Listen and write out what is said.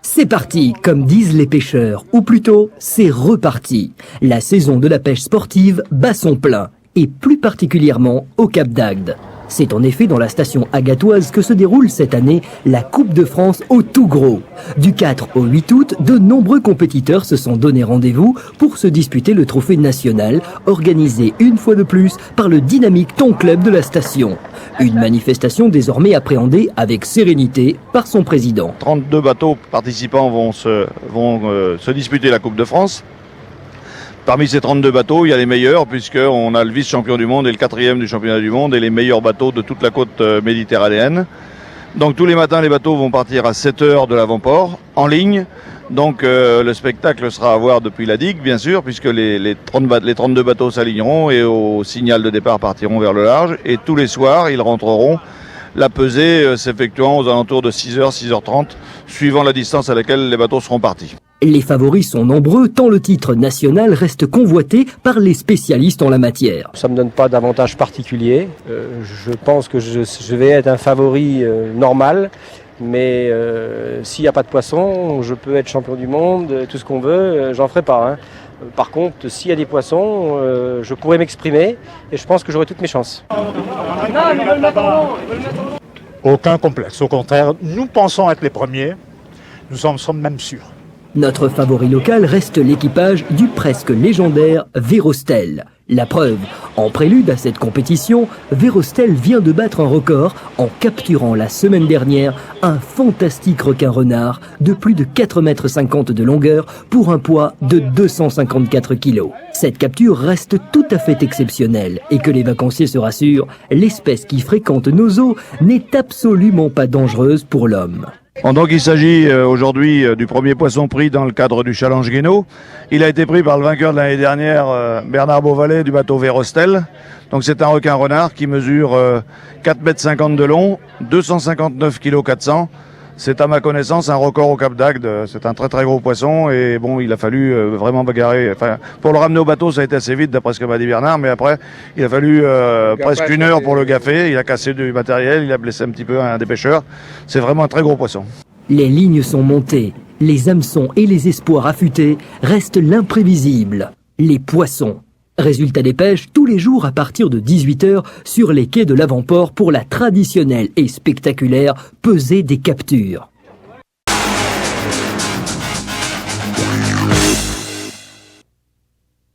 C'est parti, comme disent les pêcheurs, ou plutôt, c'est reparti. La saison de la pêche sportive bat son plein, et plus particulièrement au Cap d'Agde. C'est en effet dans la station agatoise que se déroule cette année la Coupe de France au tout gros. Du 4 au 8 août, de nombreux compétiteurs se sont donné rendez-vous pour se disputer le trophée national, organisé une fois de plus par le dynamique Ton Club de la station. Une manifestation désormais appréhendée avec sérénité par son président. 32 bateaux participants vont se disputer la Coupe de France. Parmi ces 32 bateaux, il y a les meilleurs, puisqu'on a le vice-champion du monde et le 4e du championnat du monde et les meilleurs bateaux de toute la côte méditerranéenne. Donc tous les matins, les bateaux vont partir à 7 heures de l'avant-port, en ligne. Donc le spectacle sera à voir depuis la digue, bien sûr, puisque les 32 bateaux s'aligneront et au signal de départ partiront vers le large. Et tous les soirs, ils rentreront, la pesée s'effectuant aux alentours de 6h, 6h30, suivant la distance à laquelle les bateaux seront partis. Les favoris sont nombreux, tant le titre national reste convoité par les spécialistes en la matière. Ça ne me donne pas d'avantage particulier. Je pense que je vais être un favori normal. Mais s'il n'y a pas de poissons, je peux être champion du monde, tout ce qu'on veut, j'en ferai pas. Hein. Par contre, s'il y a des poissons, je pourrais m'exprimer et je pense que j'aurai toutes mes chances. Aucun complexe. Au contraire, nous pensons être les premiers. Nous en sommes même sûrs. Notre favori local reste l'équipage du presque légendaire Vérostel. La preuve, en prélude à cette compétition, Vérostel vient de battre un record en capturant la semaine dernière un fantastique requin-renard de plus de 4,50 m de longueur pour un poids de 254 kg. Cette capture reste tout à fait exceptionnelle et que les vacanciers se rassurent, l'espèce qui fréquente nos eaux n'est absolument pas dangereuse pour l'homme. Donc il s'agit aujourd'hui du premier poisson pris dans le cadre du Challenge Guénaud. Il a été pris par le vainqueur de l'année dernière, Bernard Beauvalet, du bateau Vérostel. Donc c'est un requin-renard qui mesure 4,50 m de long, 259 kg 400. C'est à ma connaissance un record au Cap d'Agde. C'est un très très gros poisson et bon, il a fallu vraiment bagarrer. Enfin, pour le ramener au bateau, ça a été assez vite d'après ce que m'a dit Bernard, mais après, il a fallu presque une heure pour le gaffer. Il a cassé du matériel, il a blessé un petit peu un des pêcheurs. C'est vraiment un très gros poisson. Les lignes sont montées, les hameçons et les espoirs affûtés restent l'imprévisible. Les poissons. Résultat des pêches tous les jours à partir de 18 h sur les quais de l'avant-port pour la traditionnelle et spectaculaire pesée des captures.